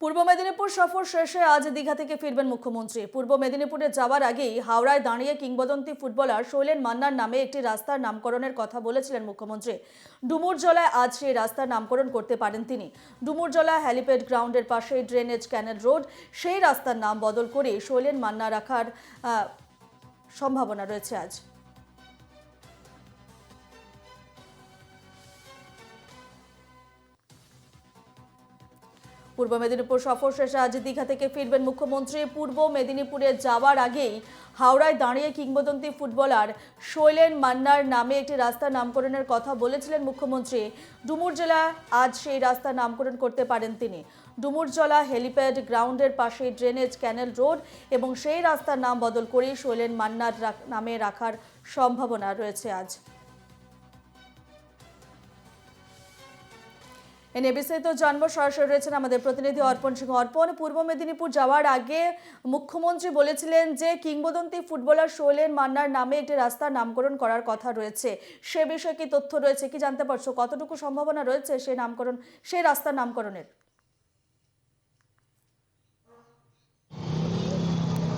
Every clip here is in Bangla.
পূর্ব মেদিনীপুর সফর শেষে আজ দীঘা থেকে ফিরবেন মুখ্যমন্ত্রী। পূর্ব মেদিনীপুরে যাওয়ার আগেই হাওড়ায় দাঁড়িয়ে কিংবদন্তি ফুটবলার শৈলেন মান্নার নামে একটি রাস্তার নামকরণের কথা বলেছিলেন মুখ্যমন্ত্রী। ডুমুরজলায় আজ সেই রাস্তার নামকরণ করতে পারেন তিনি। ডুমুরজলা হেলিপ্যাড গ্রাউন্ডের পাশে ড্রেনেজ ক্যানেল রোড, সেই রাস্তার নাম বদল করে শৈলেন মান্না রাখার সম্ভাবনা রয়েছে আজ। পূর্ব মেদিনীপুর সফর শেষে আজ দীঘা থেকে ফিরবেন মুখ্যমন্ত্রী। পূর্ব মেদিনীপুরে যাওয়ার আগেই হাওড়ায় দাঁড়িয়ে কিংবদন্তি ফুটবলার শৈলেন মান্নার নামে একটি রাস্তার নামকরণের কথা বলেছিলেন মুখ্যমন্ত্রী। ডুমুরজলা আজ সেই রাস্তার নামকরণ করতে পারেন তিনি। ডুমুরজলা হেলিপ্যাড গ্রাউন্ডের পাশে ড্রেনেজ ক্যানেল রোড এবং সেই রাস্তার নাম বদল করে শৈলেন মান্নার নামে রাখার সম্ভাবনা রয়েছে আজ। এনে বিস্তারিত জানবো, সরাসরি রয়েছেন আমাদের প্রতিনিধি অর্পণ সিংহ। অর্পণ, পূর্ব মেদিনীপুর যাওয়ার আগে মুখ্যমন্ত্রী বলেছিলেন যে কিংবদন্তি ফুটবলার শৈলেন মান্নার নামে একটি রাস্তার নামকরণ করার কথা রয়েছে। সে বিষয়ে কি তথ্য রয়েছে, কি জানতে পারছো? কতটুকু সম্ভাবনা রয়েছে সেই রাস্তার নামকরণের?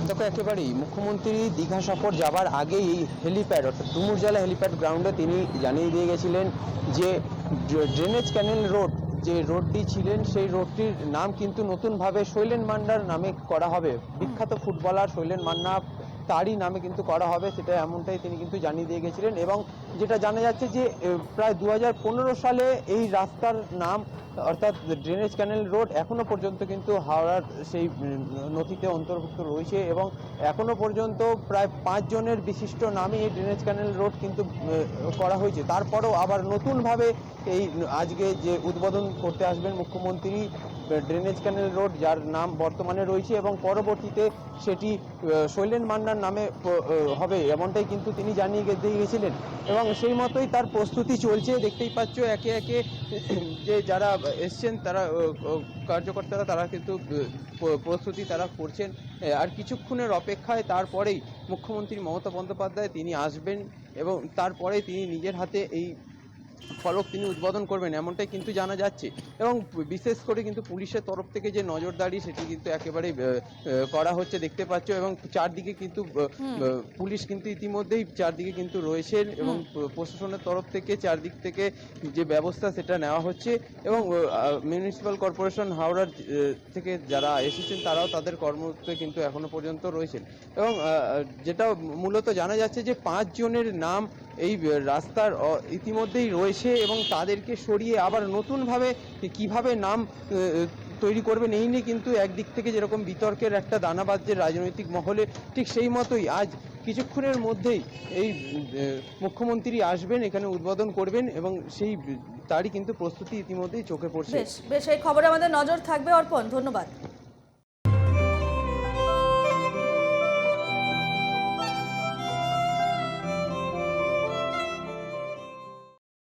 দেখো, একেবারেই মুখ্যমন্ত্রী দীঘা সফর যাবার আগেই এই হেলিপ্যাড অর্থাৎ ডুমুরজলা হেলিপ্যাড গ্রাউন্ডে তিনি জানিয়ে দিয়ে গেছিলেন যে ড্রেনেজ ক্যানেল রোড যে রোডটি ছিলেন সেই রোডটির নাম কিন্তু নতুনভাবে শৈলেন মান্নার নামে করা হবে। বিখ্যাত ফুটবলার শৈলেন মান্না, তারই নামে কিন্তু করা হবে, সেটা এমনটাই তিনি কিন্তু জানিয়ে দিয়ে গেছিলেন। এবং যেটা জানা যাচ্ছে যে প্রায় 2015 সালে এই রাস্তার নাম অর্থাৎ ড্রেনেজ ক্যানেল রোড এখনো পর্যন্ত কিন্তু হাওড়ার সেই নথিতে অন্তর্ভুক্ত রয়েছে এবং এখনো পর্যন্ত প্রায় 5 জনের বিশিষ্ট নামে এই ড্রেনেজ ক্যানেল রোড কিন্তু করা হয়েছে। তারপরেও আবার নতুনভাবে এই আজকে যে উদ্বোধন করতে আসবেন মুখ্যমন্ত্রী ড্রেনেজ ক্যানেল রোড, যার নাম বর্তমানে রয়েছে এবং পরবর্তীতে সেটি শৈলেন মান্নার নামে হবে, এমনটাই কিন্তু তিনি জানিয়ে দিয়ে গেছিলেন এবং সেই মতোই তার প্রস্তুতি চলছে। দেখতেই পাচ্ছ একে একে যে যারা এসছেন তারা কার্যকর্তারা তারা কিন্তু প্রস্তুতি তারা করছেন। আর কিছুক্ষণের অপেক্ষায় তারপরেই মুখ্যমন্ত্রী মমতা বন্দ্যোপাধ্যায় তিনি আসবেন এবং তারপরে তিনি নিজের হাতে এই ফলক তিনি উদ্বোধন করবেন, এমনটাই কিন্তু জানা যাচ্ছে। এবং বিশেষ করে কিন্তু পুলিশের তরফ থেকে যে নজরদারি সেটি কিন্তু একেবারেই করা হচ্ছে দেখতে পাচ্ছ এবং চারদিকে কিন্তু পুলিশ কিন্তু ইতিমধ্যেই চারদিকে কিন্তু রয়েছেন এবং প্রশাসনের তরফ থেকে চারদিক থেকে যে ব্যবস্থা সেটা নেওয়া হচ্ছে এবং মিউনিসিপ্যাল কর্পোরেশন হাওড়ার থেকে যারা এসেছেন তারাও তাদের কর্মরতে কিন্তু এখনো পর্যন্ত রয়েছেন। এবং যেটা মূলত জানা যাচ্ছে যে 5 জনের নাম এই রাস্তার ইতিমধ্যেই রয়েছে এবং তাদেরকে সরিয়ে আবার নতুনভাবে কিভাবে নাম তৈরি করবেন এই নিয়ে কিন্তু একদিক থেকে যেরকম বিতর্কের একটা দানা বাজছে রাজনৈতিক মহলে, ঠিক সেই মতোই আজ কিছুক্ষণের মধ্যেই এই মুখ্যমন্ত্রী আসবেন, এখানে উদ্বোধন করবেন এবং সেই তারই কিন্তু প্রস্তুতি ইতিমধ্যেই চোখে পড়ছে। বেশ, এই খবরে আমাদের নজর থাকবে। অর্পণ, ধন্যবাদ।